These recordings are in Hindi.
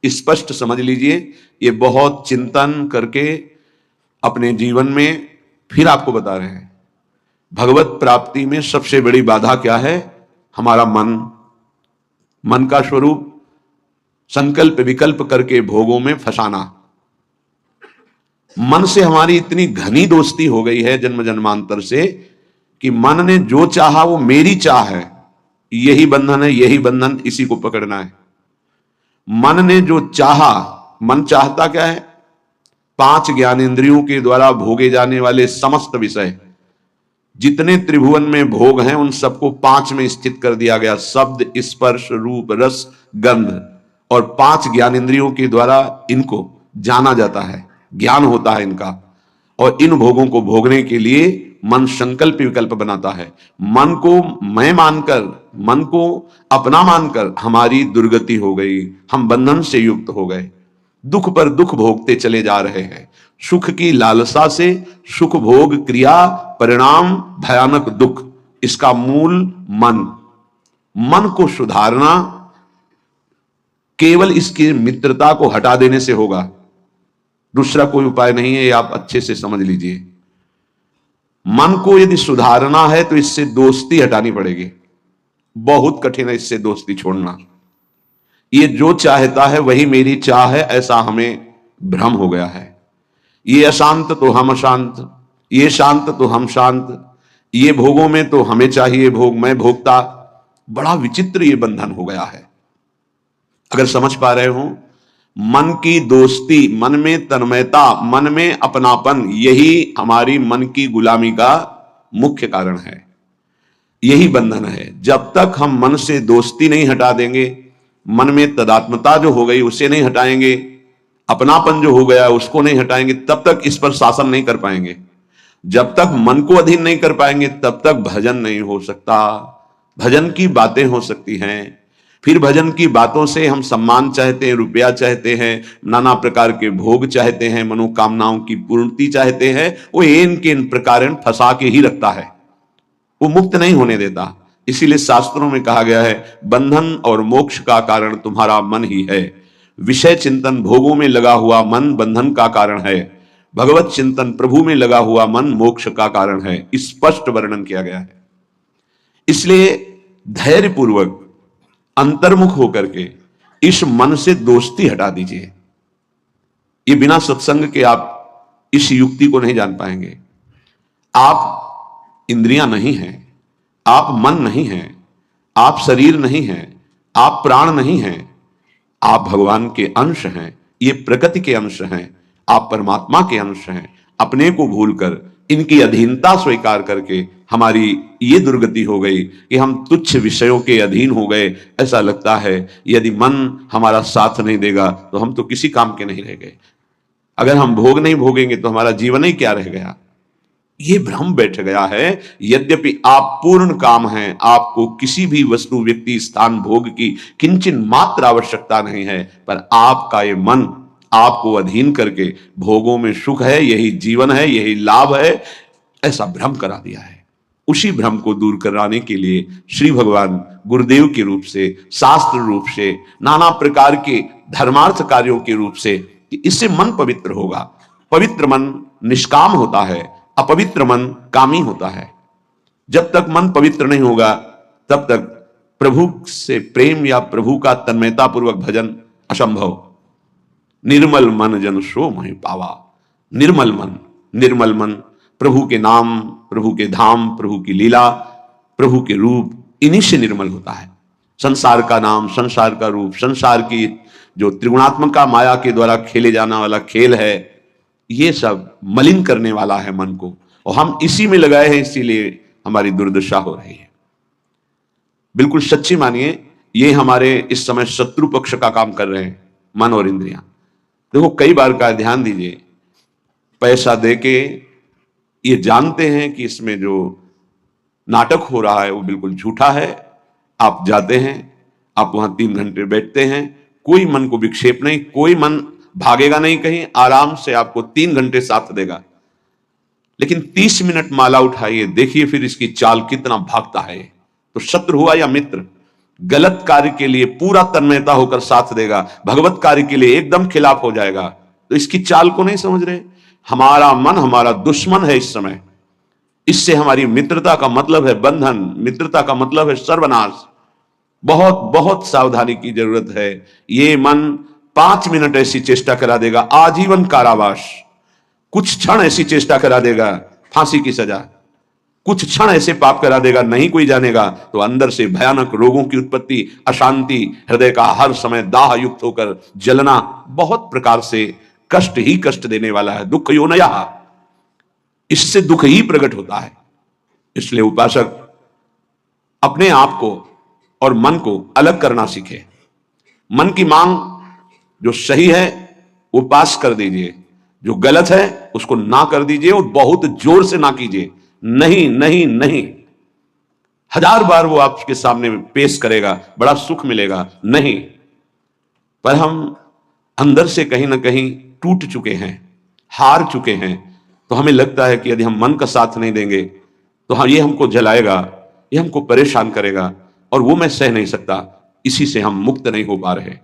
स्पष्ट समझ लीजिए। ये बहुत चिंतन करके अपने जीवन में फिर आपको बता रहे हैं, भगवत प्राप्ति में सबसे बड़ी बाधा क्या है? हमारा मन। मन का स्वरूप संकल्प विकल्प करके भोगों में फंसाना। मन से हमारी इतनी घनी दोस्ती हो गई है जन्म जन्मांतर से कि मन ने जो चाहा वो मेरी चाह है, यही बंधन है, यही बंधन, इसी को पकड़ना है। मन ने जो चाहा, मन चाहता क्या है? 5 ज्ञानेंद्रियों के द्वारा भोगे जाने वाले समस्त विषय, जितने त्रिभुवन में भोग हैं उन सबको 5 में स्थित कर दिया गया। शब्द, स्पर्श, रूप, रस, गंध, और 5 ज्ञानेंद्रियों के द्वारा इनको जाना जाता है, ज्ञान होता है इनका। और इन भोगों को भोगने के लिए मन संकल्प विकल्प बनाता है। मन को मैं मानकर, मन को अपना मानकर हमारी दुर्गति हो गई, हम बंधन से युक्त हो गए, दुख पर दुख भोगते चले जा रहे हैं। सुख की लालसा से सुख भोग क्रिया परिणाम भयानक दुख, इसका मूल मन। मन को सुधारना केवल इसकी मित्रता को हटा देने से होगा, दूसरा कोई उपाय नहीं है। ये आप अच्छे से समझ लीजिए। मन को यदि सुधारना है तो इससे दोस्ती हटानी पड़ेगी। बहुत कठिन है इससे दोस्ती छोड़ना। ये जो चाहता है वही मेरी चाह है, ऐसा हमें भ्रम हो गया है। ये अशांत तो हम अशांत, ये शांत तो हम शांत, ये भोगों में तो हमें चाहिए भोग, मैं भोगता। बड़ा विचित्र ये बंधन हो गया है। अगर समझ पा रहे हो, मन की दोस्ती, मन में तन्मयता, मन में अपनापन, यही हमारी मन की गुलामी का मुख्य कारण है, यही बंधन है। जब तक हम मन से दोस्ती नहीं हटा देंगे, मन में तदात्मता जो हो गई उसे नहीं हटाएंगे, अपनापन जो हो गया उसको नहीं हटाएंगे, तब तक इस पर शासन नहीं कर पाएंगे। जब तक मन को अधीन नहीं कर पाएंगे तब तक भजन नहीं हो सकता। भजन की बातें हो सकती हैं, फिर भजन की बातों से हम सम्मान चाहते हैं, रुपया चाहते हैं, नाना प्रकार के भोग चाहते हैं, मनोकामनाओं की पूर्ति चाहते हैं। वो इन के इन प्रकार फंसा के ही रखता है, वो मुक्त नहीं होने देता। इसीलिए शास्त्रों में कहा गया है, बंधन और मोक्ष का कारण तुम्हारा मन ही है। विषय चिंतन भोगों में लगा हुआ मन बंधन का कारण है, भगवत चिंतन प्रभु में लगा हुआ मन मोक्ष का कारण है। स्पष्ट वर्णन किया गया है। इसलिए धैर्यपूर्वक अंतर्मुख होकर के इस मन से दोस्ती हटा दीजिए। ये बिना सत्संग के आप इस युक्ति को नहीं जान पाएंगे। आप इंद्रियां नहीं हैं, आप मन नहीं हैं, आप शरीर नहीं हैं, आप प्राण नहीं हैं, आप भगवान के अंश हैं, ये प्रकृति के अंश हैं, आप परमात्मा के अंश हैं। अपने को भूलकर इनकी अधीनता स्वीकार करके हमारी ये दुर्गति हो गई कि हम तुच्छ विषयों के अधीन हो गए। ऐसा लगता है यदि मन हमारा साथ नहीं देगा तो हम तो किसी काम के नहीं रह गए। अगर हम भोग नहीं भोगेंगे तो हमारा जीवन ही क्या रह गया। ये भ्रम बैठ गया है। यद्यपि आप पूर्ण काम हैं, आपको किसी भी वस्तु व्यक्ति स्थान भोग की किंचन मात्र आवश्यकता नहीं है, पर आपका ये मन आपको अधीन करके भोगों में सुख है, यही जीवन है, यही लाभ है, ऐसा भ्रम करा दिया है। उसी भ्रम को दूर कराने के लिए श्री भगवान गुरुदेव के रूप से, शास्त्र रूप से, नाना प्रकार के धर्मार्थ कार्यों के रूप से, कि इससे मन पवित्र होगा। पवित्र मन निष्काम होता है, अपवित्र मन कामी होता है। जब तक मन पवित्र नहीं होगा तब तक प्रभु से प्रेम या प्रभु का तन्मयता पूर्वक भजन असंभव। निर्मल मन जन सो मोहि पावा। निर्मल मन, निर्मल मन प्रभु के नाम, प्रभु के धाम, प्रभु की लीला, प्रभु के रूप, इन्हीं से निर्मल होता है। संसार का नाम, संसार का रूप, संसार की जो त्रिगुणात्मका माया के द्वारा खेले जाने वाला खेल है, ये सब मलिन करने वाला है मन को, और हम इसी में लगाए हैं, इसीलिए हमारी दुर्दशा हो रही है। बिल्कुल सच्ची मानिए, ये हमारे इस समय शत्रु पक्ष का काम कर रहे हैं, मन और इंद्रियां। देखो, कई बार का ध्यान दीजिए, पैसा देके ये जानते हैं कि इसमें जो नाटक हो रहा है वो बिल्कुल झूठा है। आप जाते हैं, आप वहां 3 घंटे बैठते हैं, कोई मन को विक्षेप नहीं, कोई मन भागेगा नहीं कहीं, आराम से आपको 3 घंटे साथ देगा। लेकिन 30 मिनट माला उठाइए, देखिए फिर इसकी चाल कितना भागता है। तो शत्रु हुआ या मित्र? गलत कार्य के लिए पूरा तन्मयता होकर साथ देगा, भगवत कार्य के लिए एकदम खिलाफ हो जाएगा। तो इसकी चाल को नहीं समझ रहे। हमारा मन हमारा दुश्मन है इस समय। इससे हमारी मित्रता का मतलब है बंधन, मित्रता का मतलब है सर्वनाश। बहुत बहुत सावधानी की जरूरत है। ये मन 5 मिनट ऐसी चेष्टा करा देगा, आजीवन कारावास। कुछ क्षण ऐसी चेष्टा करा देगा, फांसी की सजा। कुछ क्षण ऐसे पाप करा देगा, नहीं कोई जानेगा, तो अंदर से भयानक रोगों की उत्पत्ति, अशांति, हृदय का हर समय दाह युक्त होकर जलना, बहुत प्रकार से कष्ट ही कष्ट देने वाला है। दुख योनया, इससे दुख ही प्रकट होता है। इसलिए उपासक अपने आप को और मन को अलग करना सीखे। मन की मांग जो सही है वो पास कर दीजिए, जो गलत है उसको ना कर दीजिए, और बहुत जोर से ना कीजिए। नहीं नहीं नहीं, 1000 बार वो आपके सामने पेश करेगा, बड़ा सुख मिलेगा, नहीं। पर हम अंदर से कहीं ना कहीं टूट चुके हैं, हार चुके हैं, तो हमें लगता है कि यदि हम मन का साथ नहीं देंगे तो हाँ, ये हमको जलाएगा, ये हमको परेशान करेगा, और वो मैं सह नहीं सकता। इसी से हम मुक्त नहीं हो पा रहे,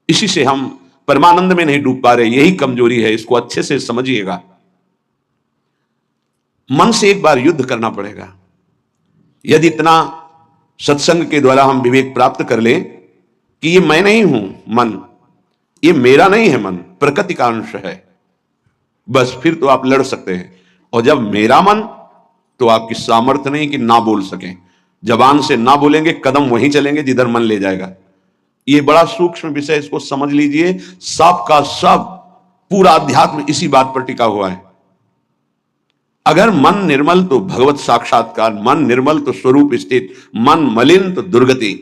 इसी से हम परमानंद में नहीं डूब पा रहे। यही कमजोरी है, इसको अच्छे से समझिएगा। मन से एक बार युद्ध करना पड़ेगा। यदि इतना सत्संग के द्वारा हम विवेक प्राप्त कर लें कि ये मैं नहीं हूं मन, ये मेरा नहीं है मन, प्रकृति का अंश है, बस फिर तो आप लड़ सकते हैं। और जब मेरा मन, तो आपकी सामर्थ्य नहीं कि ना बोल सकें। जबान से ना बोलेंगे, कदम वहीं चलेंगे जिधर मन ले जाएगा। ये बड़ा सूक्ष्म विषय, इसको समझ लीजिए। सब का सब पूरा अध्यात्म इसी बात पर टिका हुआ है। अगर मन निर्मल तो भगवत साक्षात्कार, मन निर्मल तो स्वरूप स्थित, मन मलिन तो दुर्गति।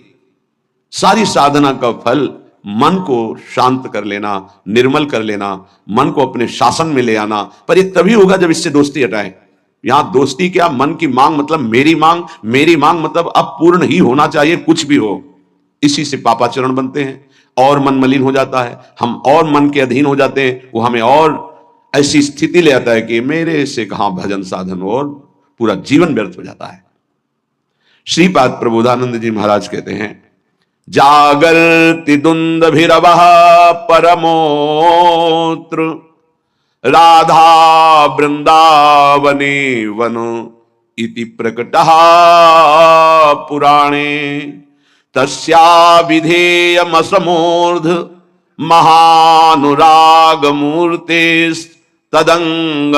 सारी साधना का फल मन को शांत कर लेना, निर्मल कर लेना, मन को अपने शासन में ले आना। पर यह तभी होगा जब इससे दोस्ती हटाएं। यहां दोस्ती क्या, मन की मांग मतलब मेरी मांग, मेरी मांग मतलब अब पूर्ण ही होना चाहिए, कुछ भी हो। इसी से पापाचरण बनते हैं और मन मलिन हो जाता है, हम और मन के अधीन हो जाते हैं। वो हमें और ऐसी स्थिति ले आता है कि मेरे से कहां भजन साधन, और पूरा जीवन व्यर्थ हो जाता है। श्रीपाद प्रबोधानंद जी महाराज कहते हैं, जागर्ति दुंदभिरवः परमोत्र राधा वृंदावने वन इति प्रकटः पुराणे तस्या विधेयमसमूर्ध महानुराग मूर्तेस् तदंगनमपोहे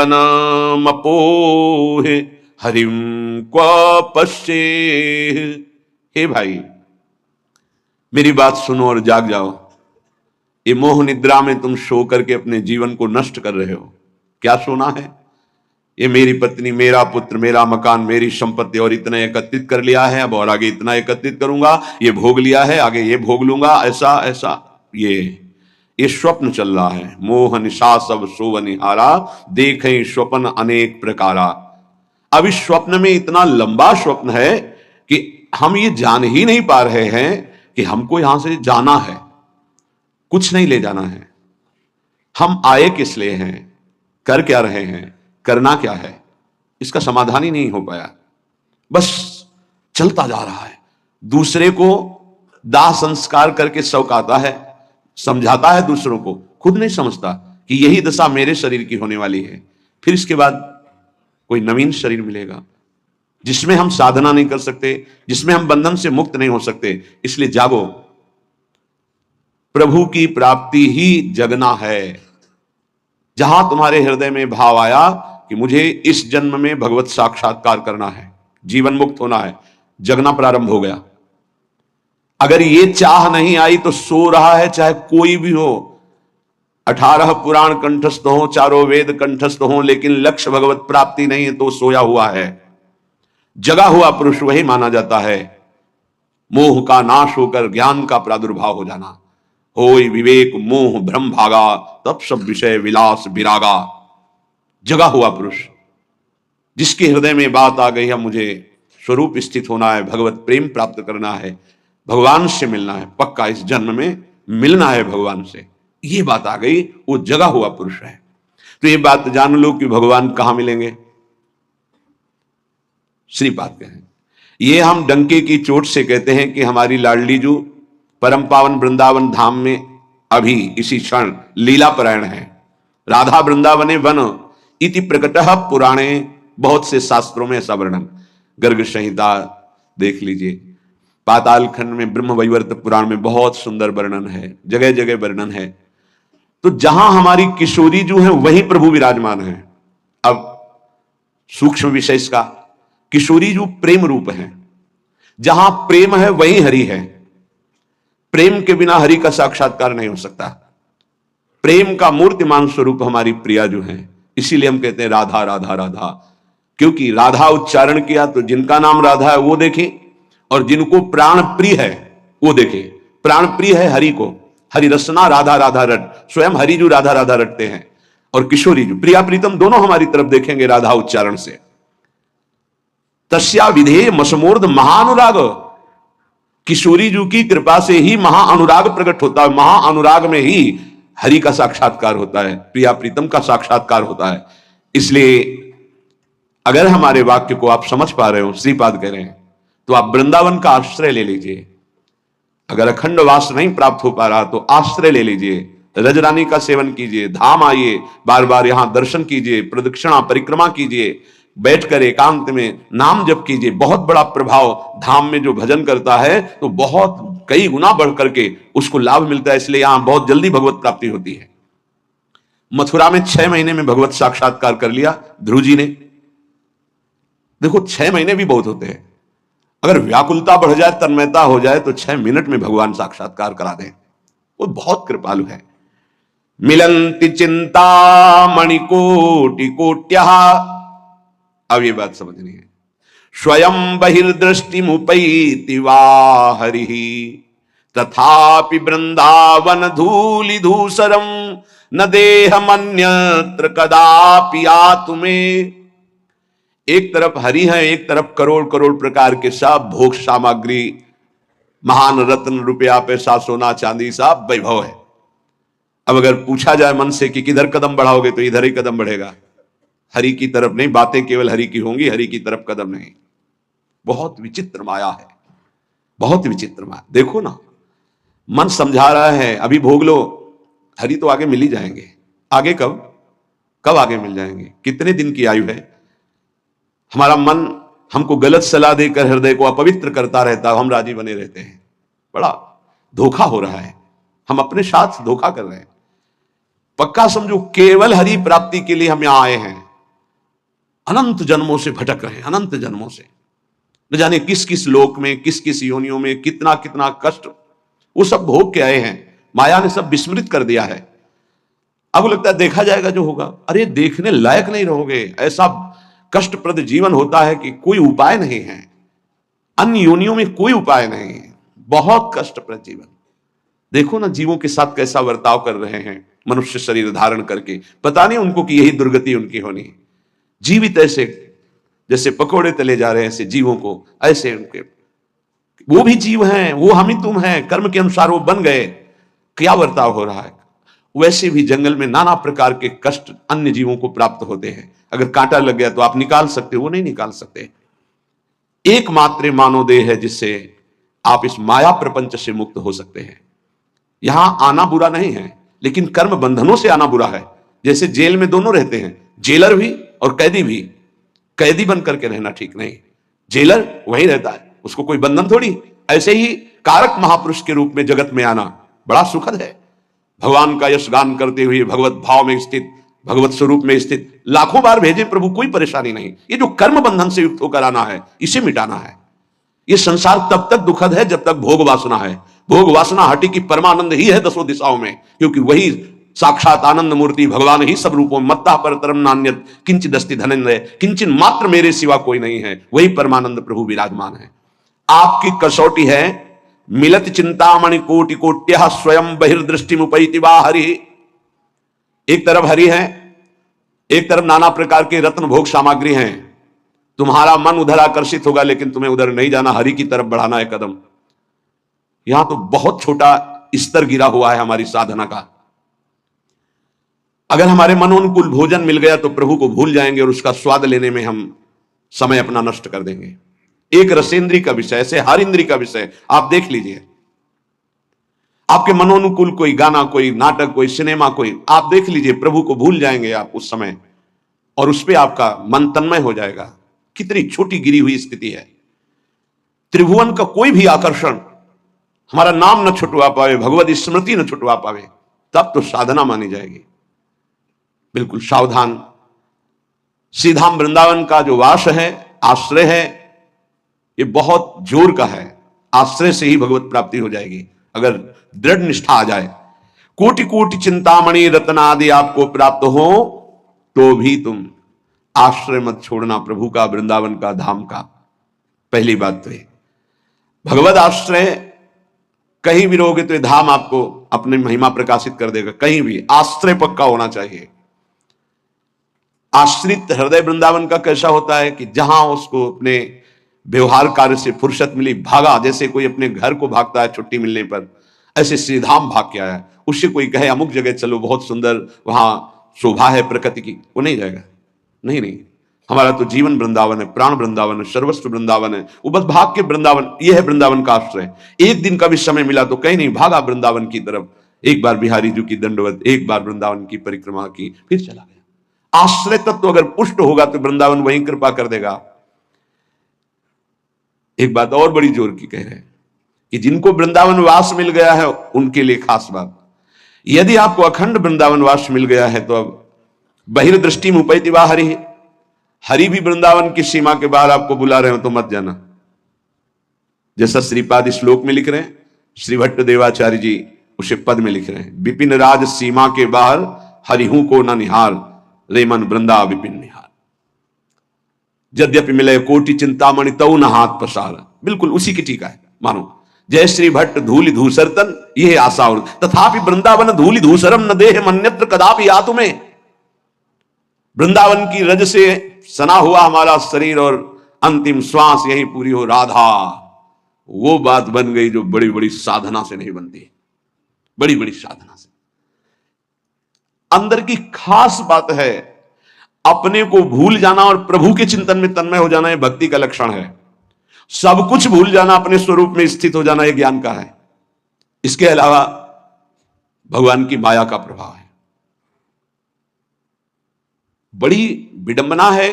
हरिम क्व पश्ये। हे भाई, मेरी बात सुनो और जाग जाओ। ये मोह निद्रा में तुम सो करके अपने जीवन को नष्ट कर रहे हो। क्या सोना है? ये मेरी पत्नी, मेरा पुत्र, मेरा मकान, मेरी संपत्ति, और इतना एकत्रित कर लिया है, अब और आगे इतना एकत्रित करूंगा, ये भोग लिया है, आगे ये भोग लूंगा, ऐसा ऐसा। ये स्वप्न चल रहा है। मोह निशा सब सोवनिहारा, देखें स्वप्न अनेक प्रकारा। अब इस स्वप्न में इतना लंबा स्वप्न है कि हम ये जान ही नहीं पा रहे हैं कि हमको यहां से जाना है, कुछ नहीं ले जाना है। हम आए किस लिए हैं, कर क्या रहे हैं, करना क्या है, इसका समाधान ही नहीं हो पाया। बस चलता जा रहा है, दूसरे को दाह संस्कार करके सौकाता है, समझाता है दूसरों को, खुद नहीं समझता कि यही दशा मेरे शरीर की होने वाली है। फिर इसके बाद कोई नवीन शरीर मिलेगा जिसमें हम साधना नहीं कर सकते, जिसमें हम बंधन से मुक्त नहीं हो सकते। इसलिए जागो, प्रभु की प्राप्ति ही जगना है। जहां तुम्हारे हृदय में भाव आया कि मुझे इस जन्म में भगवत साक्षात्कार करना है, जीवन मुक्त होना है, जगना प्रारंभ हो गया। अगर ये चाह नहीं आई तो सो रहा है, चाहे कोई भी हो। 18 पुराण कंठस्थ हो, चारों वेद कंठस्थ हो, लेकिन लक्ष्य भगवत प्राप्ति नहीं है तो सोया हुआ है। जगा हुआ पुरुष वही माना जाता है। मोह का नाश होकर ज्ञान का प्रादुर्भाव हो जाना। होय विवेक मोह भ्रम भागा, तब सब विषय विलास विरागा। जगा हुआ पुरुष जिसके हृदय में बात आ गई है, मुझे स्वरूप स्थित होना है, भगवत प्रेम प्राप्त करना है, भगवान से मिलना है, पक्का इस जन्म में मिलना है भगवान से, ये बात आ गई, वो जगा हुआ पुरुष है। तो ये बात जान लो कि भगवान कहां मिलेंगे। श्रीपाद कहें, ये हम डंके की चोट से कहते हैं कि हमारी लाडली जू परम पावन वृंदावन धाम में अभी इसी क्षण लीला परायण है। राधा वृंदावने वन इति प्रकटः पुराणे, बहुत से शास्त्रों में ऐसा वर्णन, गर्ग संहिता देख लीजिए, पाताल खंड में ब्रह्म वैवर्त पुराण में बहुत सुंदर वर्णन है, जगह जगह वर्णन है। तो जहां हमारी किशोरी जो है वहीं प्रभु विराजमान है। अब सूक्ष्म विषय इसका, किशोरी जो प्रेम रूप है, जहां प्रेम है वहीं हरि है। प्रेम के बिना हरि का साक्षात्कार नहीं हो सकता। प्रेम का मूर्तिमान स्वरूप हमारी प्रिया जो है, इसीलिए हम कहते हैं राधा राधा राधा, क्योंकि राधा उच्चारण किया तो जिनका नाम राधा है वो देखे, और जिनको प्राण प्रिय है वो देखे। प्राण प्रिय है हरि को, हरि रसना राधा राधा रट, स्वयं हरि जो राधा राधा रटते हैं, और किशोरी जो प्रिया प्रीतम दोनों हमारी तरफ देखेंगे राधा उच्चारण से। तस्या विधेय मसमोर्ध महानुराग, किशोरी जी की कृपा से ही महाअनुराग प्रकट होता है। महाअनुराग में ही हरि का साक्षात्कार होता है, प्रिया प्रीतम का साक्षात्कार होता है। इसलिए अगर हमारे वाक्य को आप समझ पा रहे हो, श्रीपाद कह रहे हैं, तो आप वृंदावन का आश्रय ले लीजिए। अगर अखंड वास नहीं प्राप्त हो पा रहा तो आश्रय ले लीजिए, रजरानी का सेवन कीजिए, धाम आइए, बार बार यहां दर्शन कीजिए, प्रदक्षिणा परिक्रमा कीजिए, बैठकर एकांत में नाम जप कीजिए। बहुत बड़ा प्रभाव धाम में जो भजन करता है तो बहुत कई गुना बढ़ करके उसको लाभ मिलता है। इसलिए यहां बहुत जल्दी भगवत प्राप्ति होती है। मथुरा में 6 महीने में भगवत साक्षात्कार कर लिया ध्रुव जी ने। देखो 6 महीने भी बहुत होते हैं। अगर व्याकुलता बढ़ जाए, तन्मयता हो जाए, तो 6 मिनट में भगवान साक्षात्कार करा दें। वो बहुत कृपालु है। मिलंति चिंता मणिकोटि कोट्या, अब ये बात समझनी है। स्वयं बहिर्दृष्टि मुपैति वा हरिः, तथापि वृंदावन धूलि धूसरम न देहमन्यत्र कदापि आतुमे। एक तरफ हरि है, एक तरफ करोड़ करोड़ प्रकार के सब भोग सामग्री, महान रत्न, रुपया, पैसा, सोना, चांदी, सब वैभव है। अब अगर पूछा जाए मन से कि किधर कदम बढ़ाओगे, तो इधर ही कदम बढ़ेगा, हरि की तरफ नहीं। बातें केवल हरि की होंगी, हरि की तरफ कदम नहीं। बहुत विचित्र माया है, बहुत विचित्र माया। देखो ना, मन समझा रहा है अभी भोग लो, हरि तो आगे मिल ही जाएंगे। आगे कब कब आगे मिल जाएंगे? कितने दिन की आयु है? हमारा मन हमको गलत सलाह देकर हृदय को अपवित्र करता रहता है, हम राजी बने रहते हैं। बड़ा धोखा हो रहा है, हम अपने साथ धोखा कर रहे हैं। पक्का समझो, केवल हरि प्राप्ति के लिए हम यहां आए हैं। अनंत जन्मों से भटक रहे हैं, अनंत जन्मों से, न जाने किस किस लोक में, किस किस योनियों में कितना कितना कष्ट वो सब भोग के आए हैं। माया ने सब विस्मृत कर दिया है। अब लगता है देखा जाएगा जो होगा। अरे देखने लायक नहीं रहोगे। ऐसा कष्टप्रद जीवन होता है कि कोई उपाय नहीं है, अन्य योनियों में कोई उपाय नहीं है। बहुत कष्टप्रद जीवन। देखो ना जीवों के साथ कैसा बर्ताव कर रहे हैं मनुष्य शरीर धारण करके। पता नहीं उनको कि यही दुर्गति उनकी होनी है। जीवित ऐसे जैसे पकोड़े तले जा रहे हैं, ऐसे जीवों को, ऐसे उनके, वो भी जीव हैं, वो हम ही तुम हैं, कर्म के अनुसार वो बन गए। क्या बर्ताव हो रहा है? वैसे भी जंगल में नाना प्रकार के कष्ट अन्य जीवों को प्राप्त होते हैं। अगर कांटा लग गया तो आप निकाल सकते हो, वो नहीं निकाल सकते। एकमात्र मानव देह है जिससे आप इस माया प्रपंच से मुक्त हो सकते हैं। यहां आना बुरा नहीं है, लेकिन कर्म बंधनों से आना बुरा है। जैसे जेल में दोनों रहते हैं, जेलर भी और कैदी भी। कैदी बन करके रहना ठीक नहीं, जेलर वहीं रहता है, उसको कोई बंधन थोड़ी। ऐसे ही कारक महापुरुष के रूप में जगत में आना बड़ा सुखद है। भगवान का यश गान करते हुए भगवत भाव में स्थित, भगवत स्वरूप में स्थित लाखों बार भेजे प्रभु, कोई परेशानी नहीं। ये जो कर्म बंधन से युक्त होकर आना है, इसे मिटाना है। ये संसार तब तक दुखद है जब तक भोग वासना है। भोग वासना हटी की परमानंद ही है 10 दिशाओं में, क्योंकि वही साक्षात आनंद मूर्ति भगवान ही सब रूपों में। मत्ता परतरम नान्यत किंचिद अस्ति धनंजय, किंचन मात्र मेरे सिवा कोई नहीं है। वही परमानंद प्रभु विराजमान है। आपकी कसौटी है मिलत चिंतामणि कोटि कोट्या स्वयं बहिर्दृष्टि मुपैति वा हरि। एक तरफ हरि है, एक तरफ नाना प्रकार के रत्न भोग सामग्री हैं। तुम्हारा मन उधर आकर्षित होगा, लेकिन तुम्हें उधर नहीं जाना, हरि की तरफ बढ़ाना है कदम। यहां तो बहुत छोटा स्तर गिरा हुआ है हमारी साधना का। अगर हमारे मनोनुकूल भोजन मिल गया तो प्रभु को भूल जाएंगे और उसका स्वाद लेने में हम समय अपना नष्ट कर देंगे। एक रसेंद्री का विषय, ऐसे हर इंद्री का विषय आप देख लीजिए। आपके मनोनुकूल कोई गाना, कोई नाटक, कोई सिनेमा, कोई आप देख लीजिए, प्रभु को भूल जाएंगे आप उस समय, और उस पर आपका मन तन्मय हो जाएगा। कितनी छोटी गिरी हुई स्थिति है। त्रिभुवन का कोई भी आकर्षण हमारा नाम न छुटवा पावे, भगवत स्मृति न छुटवा पावे, तब तो साधना मानी जाएगी। बिल्कुल सावधान। सीधाम वृंदावन का जो वास है, आश्रय है, ये बहुत जोर का है। आश्रय से ही भगवत प्राप्ति हो जाएगी अगर दृढ़ निष्ठा आ जाए। कोटि कोटि चिंतामणि रत्न आदि आपको प्राप्त हो तो भी तुम आश्रय मत छोड़ना, प्रभु का, वृंदावन का, धाम का। पहली बात तो ये भगवत आश्रय कहीं भी रहोगे तो ये धाम आपको अपनी महिमा प्रकाशित कर देगा। कहीं भी आश्रय पक्का होना चाहिए। आश्रित हृदय वृंदावन का कैसा होता है कि जहां उसको अपने व्यवहार कार्य से फुर्सत मिली, भागा, जैसे कोई अपने घर को भागता है छुट्टी मिलने पर, ऐसे श्रीधाम भाग के आया। उससे कोई कहे अमुक जगह चलो, बहुत सुंदर वहां शोभा है प्रकृति की, वो नहीं जाएगा। नहीं नहीं, हमारा तो जीवन वृंदावन है, प्राण वृंदावन है, सर्वस्व वृंदावन है। वो बस भाग के वृंदावन, ये है वृंदावन का आश्रय। एक दिन का भी समय मिला तो कहीं नहीं, भागा वृंदावन की तरफ, एक बार बिहारी जी की दंडवत, एक बार वृंदावन की परिक्रमा की, फिर चला गया। आश्रय तत्व अगर पुष्ट होगा तो वृंदावन वहीं कृपा कर देगा। एक बात और बड़ी जोर की कह रहे हैं कि जिनको वृंदावन वास मिल गया है उनके लिए खास बात, यदि आपको अखंड वृंदावन वास मिल गया है तो अब बहिर्दृष्टि में उपैति वा हरि, हरि भी वृंदावन की सीमा के बाहर आपको बुला रहे हो तो मत जाना। जैसा श्रीपाद श्लोक में लिख रहे हैं, श्री भट्ट देवाचार्य जी उसे पद में लिख रहे हैं, विपिन राज सीमा के बाहर हरिहू को न निहार, रे मन वृंदा विपिन निहार। यद्यपि मिले कोटि चिंतामणि तऊ न हाथ पसार। बिल्कुल उसी की टीका है, मानो जय श्री भट्ट धूलि धूसर तन, यह आशा और तथापि वृंदावन धूलि धूसरम न देह मन्यत्र कदापि आ तुम्हें। वृंदावन की रज से सना हुआ हमारा शरीर और अंतिम श्वास यही पूरी हो राधा, वो बात बन गई जो बड़ी बड़ी साधना से नहीं बनती, बड़ी बड़ी साधना से। अंदर की खास बात है, अपने को भूल जाना और प्रभु के चिंतन में तन्मय हो जाना, यह भक्ति का लक्षण है। सब कुछ भूल जाना, अपने स्वरूप में स्थित हो जाना, यह ज्ञान का है। इसके अलावा भगवान की माया का प्रभाव है। बड़ी विडंबना है,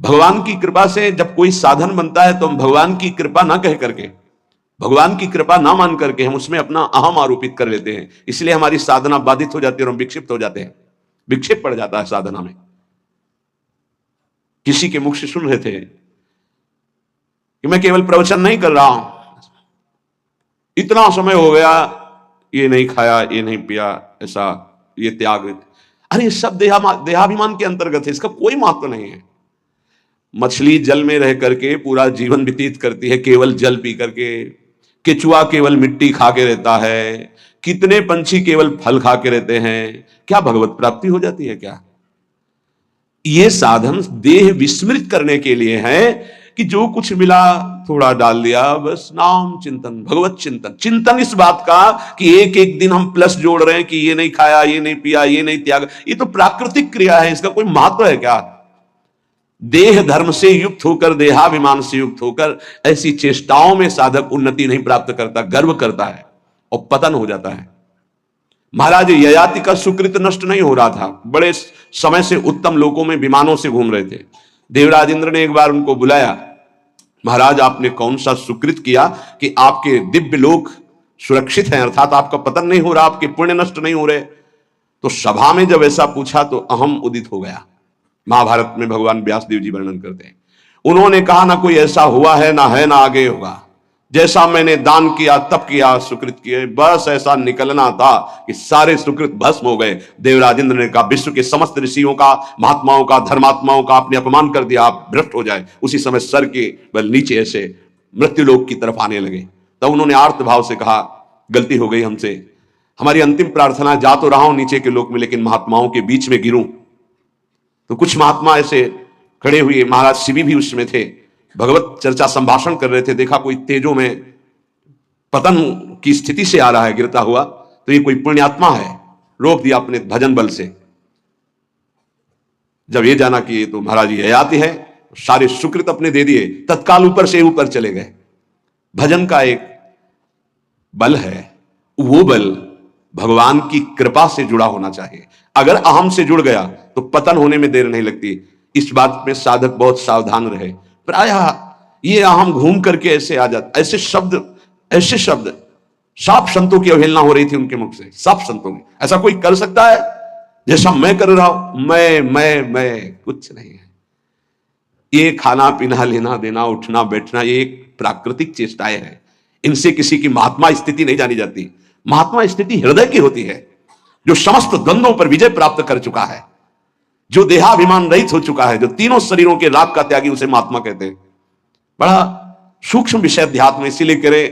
भगवान की कृपा से जब कोई साधन बनता है तो हम भगवान की कृपा ना कह करके, भगवान की कृपा ना मान करके हम उसमें अपना अहम आरोपित कर लेते हैं। इसलिए हमारी साधना बाधित हो जाती है और हम विक्षिप्त हो जाते हैं, विक्षेप पड़ जाता है साधना में। किसी के मुख से सुन रहे थे कि मैं केवल प्रवचन नहीं कर रहा हूं, इतना समय हो गया, ये नहीं खाया, ये नहीं पिया, ऐसा, ये त्याग। अरे ये सब देहाभिमान के अंतर्गत है, इसका कोई महत्व नहीं है। मछली जल में रह करके पूरा जीवन व्यतीत करती है, केवल जल पी करके। केचुआ केवल मिट्टी खा के रहता है। कितने पंछी केवल फल खा के रहते हैं। क्या भगवत प्राप्ति हो जाती है क्या? ये साधन देह विस्मृत करने के लिए है कि जो कुछ मिला थोड़ा डाल दिया, बस नाम चिंतन, भगवत चिंतन। चिंतन इस बात का कि एक एक दिन हम प्लस जोड़ रहे हैं कि ये नहीं खाया, ये नहीं पिया, ये नहीं त्याग, ये तो प्राकृतिक क्रिया है, इसका कोई महत्व है क्या? देह धर्म से युक्त होकर, देहाभिमान से युक्त होकर ऐसी चेष्टाओं में साधक उन्नति नहीं प्राप्त करता, गर्व करता है और पतन हो जाता है। महाराज ययाति का सुकृत नष्ट नहीं हो रहा था, बड़े समय से उत्तम लोकों में विमानों से घूम रहे थे। देवराज इंद्र ने एक बार उनको बुलाया, महाराज आपने कौन सा सुकृत किया कि आपके दिव्य लोक सुरक्षित हैं, अर्थात आपका पतन नहीं हो रहा, आपके पुण्य नष्ट नहीं हो रहे। तो सभा में जब ऐसा पूछा तो अहम उदित हो गया। महाभारत में भगवान व्यासदेव जी वर्णन करते हैं, उन्होंने कहा ना कोई ऐसा हुआ है, ना है, ना आगे होगा। जैसा मैंने दान किया, तप किया, सुकृत किए, बस ऐसा निकलना था कि सारे सुकृत भस्म हो गए। देवराज इंद्र ने कहा विश्व के समस्त ऋषियों का, महात्माओं का, धर्मात्माओं का आपने अपमान कर दिया, आप भ्रष्ट हो जाए। उसी समय सर के बल नीचे ऐसे मृत्युलोक की तरफ आने लगे। तब उन्होंने आर्त भाव से कहा गलती हो गई हमसे, हमारी अंतिम प्रार्थना, जा तो रहा हूं नीचे के लोक में लेकिन महात्माओं के बीच में गिरूं। तो कुछ महात्मा ऐसे खड़े हुए, महाराज शिवी भी उसमें थे, भगवत चर्चा संभाषण कर रहे थे। देखा कोई तेजों में पतन की स्थिति से आ रहा है गिरता हुआ, तो ये कोई पुण्यात्मा है, रोक दिया अपने भजन बल से। जब ये जाना कि ये तो महाराज ययाति है, सारे सुकृत अपने दे दिए, तत्काल ऊपर से ऊपर चले गए। भजन का एक बल है, वो बल भगवान की कृपा से जुड़ा होना चाहिए। अगर अहम से जुड़ गया तो पतन होने में देर नहीं लगती। इस बात में साधक बहुत सावधान रहे। प्रायः ये अहम घूम करके ऐसे आ जाता, ऐसे शब्द साफ संतों की अवहेलना हो रही थी उनके मुख से, साफ संतों की। ऐसा कोई कर सकता है जैसा मैं कर रहा हूं? मैं कुछ नहीं है। ये खाना पीना, लेना देना, उठना बैठना, ये एक प्राकृतिक चेष्टाएं हैं। इनसे किसी की महात्मा स्थिति नहीं जानी जाती। महात्मा स्थिति हृदय की होती है, जो समस्त द्वंद्वों पर विजय प्राप्त कर चुका है, जो देहाभिमान रहित हो चुका है, जो तीनों शरीरों के राग का त्यागी, उसे महात्मा कहते हैं। बड़ा सूक्ष्म विषय अध्यात्म, इसीलिए करे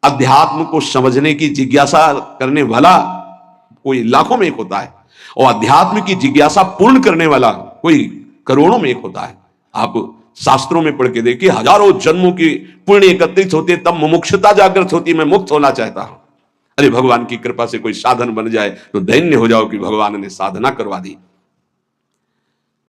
अध्यात्म को समझने की जिज्ञासा करने वाला कोई लाखों में एक होता है, और अध्यात्म की जिज्ञासा पूर्ण करने वाला कोई करोड़ों में एक होता है। आप शास्त्रों में पढ़ के देखिए, हजारों जन्मों की पुण्य एकत्रित होते, तब मुमुक्षुता जागृत होती, मैं मुक्त होना चाहता हूं। अरे भगवान की कृपा से कोई साधन बन जाए तो धन्य हो जाओ कि भगवान ने साधना करवा दी।